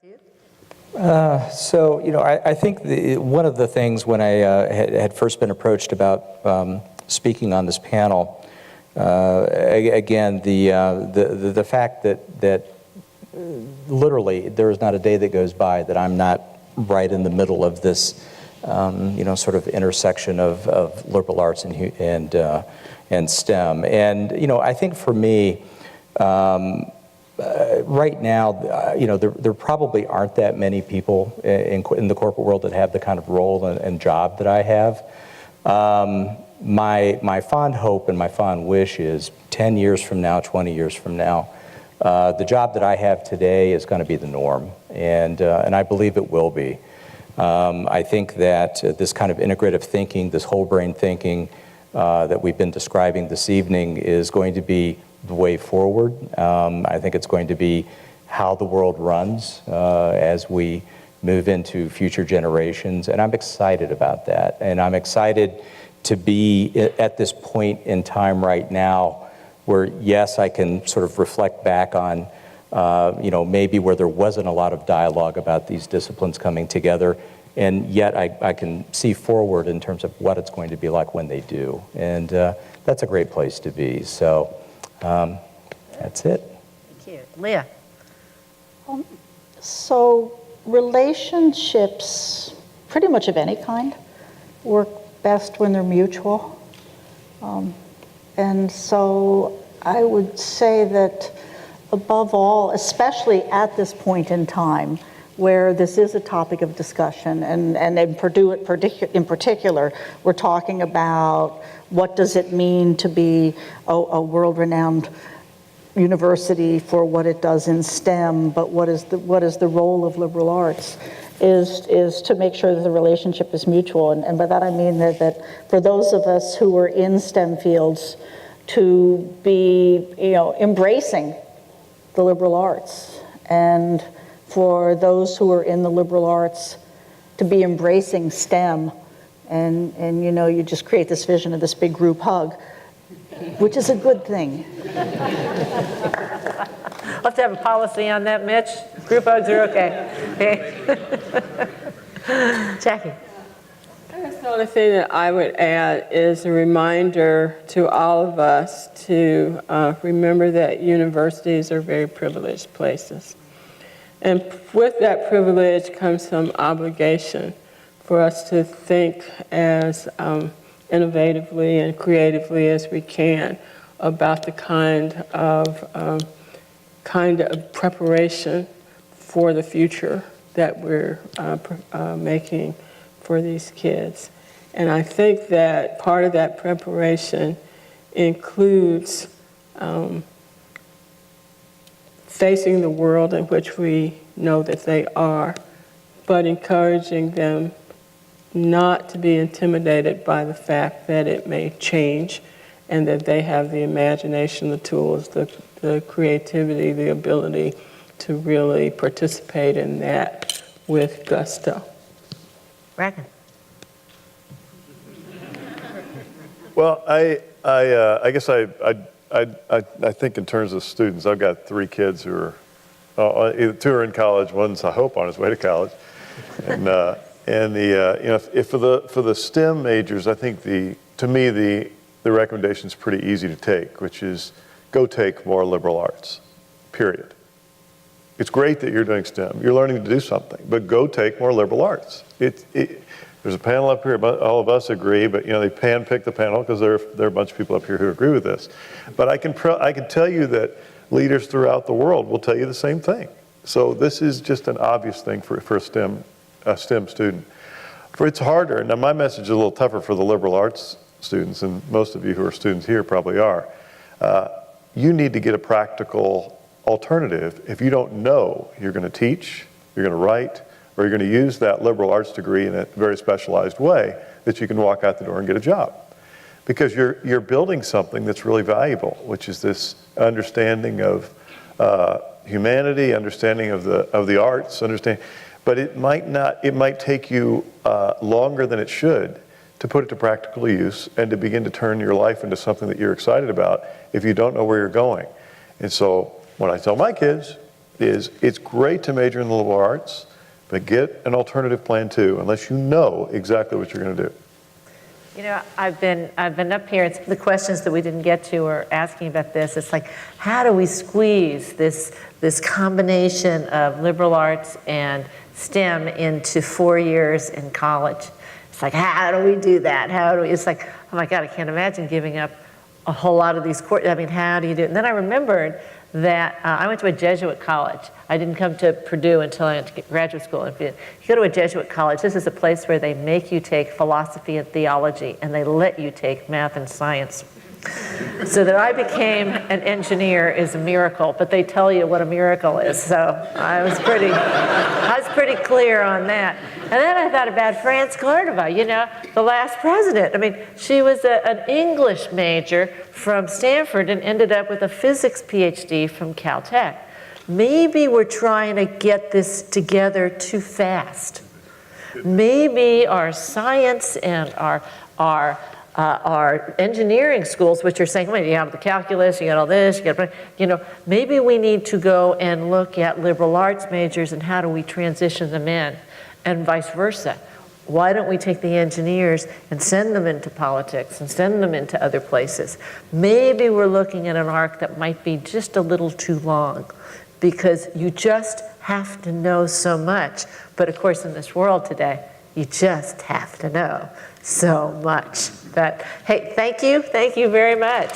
So, I think one of the things when I had first been approached about speaking on this panel, again, the fact that literally there is not a day that goes by that I'm not right in the middle of this, sort of intersection of liberal arts and STEM. And, I think for me, right now, there probably aren't that many people in the corporate world that have the kind of role and job that I have. My fond hope and my fond wish is 10 years from now, 20 years from now, the job that I have today is going to be the norm, and I believe it will be. I think that this kind of integrative thinking, this whole brain thinking that we've been describing this evening is going to be the way forward. I think it's going to be how the world runs as we move into future generations, and I'm excited about that. And I'm excited to be at this point in time right now where, yes, I can sort of reflect back on, maybe where there wasn't a lot of dialogue about these disciplines coming together, and yet I can see forward in terms of what it's going to be like when they do. And that's a great place to be. So. That's it. Thank you. Leah? So relationships, pretty much of any kind, work best when they're mutual. And so I would say that above all, especially at this point in time, where this is a topic of discussion, and in Purdue in particular, we're talking about what does it mean to be a world-renowned university for what it does in STEM, but what is the role of liberal arts, is to make sure that the relationship is mutual. And by that I mean that for those of us who are in STEM fields, to be embracing the liberal arts, and for those who are in the liberal arts to be embracing STEM, and you just create this vision of this big group hug, which is a good thing. I'll have to have a policy on that, Mitch. Group hugs are okay. Jackie? I guess the only thing that I would add is a reminder to all of us to remember that universities are very privileged places. And with that privilege comes some obligation for us to think as innovatively and creatively as we can about the kind of preparation for the future that we're making for these kids. And I think that part of that preparation includes facing the world in which we know that they are, but encouraging them not to be intimidated by the fact that it may change, and that they have the imagination, the tools, the creativity, the ability to really participate in that with gusto. Bracken? Well, I guess I think in terms of students, I've got 3 kids who are, either 2 are in college, one's, I hope, on his way to college. And if for the STEM majors, I think to me the recommendation is pretty easy to take, which is go take more liberal arts, period. It's great that you're doing STEM. You're learning to do something, but go take more liberal arts. There's a panel up here, but all of us agree, but they pan-pick the panel because there are a bunch of people up here who agree with this. But I can tell you that leaders throughout the world will tell you the same thing. So this is just an obvious thing for a STEM student. It's harder. Now my message is a little tougher for the liberal arts students, and most of you who are students here probably are. You need to get a practical alternative if you don't know you're going to teach, you're going to write, or you're going to use that liberal arts degree in a very specialized way that you can walk out the door and get a job. Because you're building something that's really valuable, which is this understanding of humanity, understanding of the arts, but it might take you longer than it should to put it to practical use and to begin to turn your life into something that you're excited about if you don't know where you're going. And so when I tell my kids, is it's great to major in the liberal arts, but get an alternative plan too, unless you know exactly what you're going to do. You know, I've been up here, it's the questions that we didn't get to are asking about this. It's like, how do we squeeze this combination of liberal arts and STEM into 4 years in college? It's like, how do we do that? It's like, oh my God, I can't imagine giving up a whole lot of these courses. I mean, how do you do it? And then I remembered that I went to a Jesuit college. I didn't come to Purdue until I went to graduate school. If you go to a Jesuit college, this is a place where they make you take philosophy and theology, and they let you take math and science. So that I became an engineer is a miracle, but they tell you what a miracle is. So I was pretty clear on that. And then I thought about France Cordova, you know, the last president. I mean, she was an English major from Stanford and ended up with a physics PhD from Caltech. Maybe we're trying to get this together too fast. Maybe our science and our engineering schools, which are saying, well, you have the calculus, you got all this, maybe we need to go and look at liberal arts majors and how do we transition them in, and vice versa. Why don't we take the engineers and send them into politics and send them into other places? Maybe we're looking at an arc that might be just a little too long, because you just have to know so much. But of course, in this world today, you just have to know so much. But hey, thank you very much.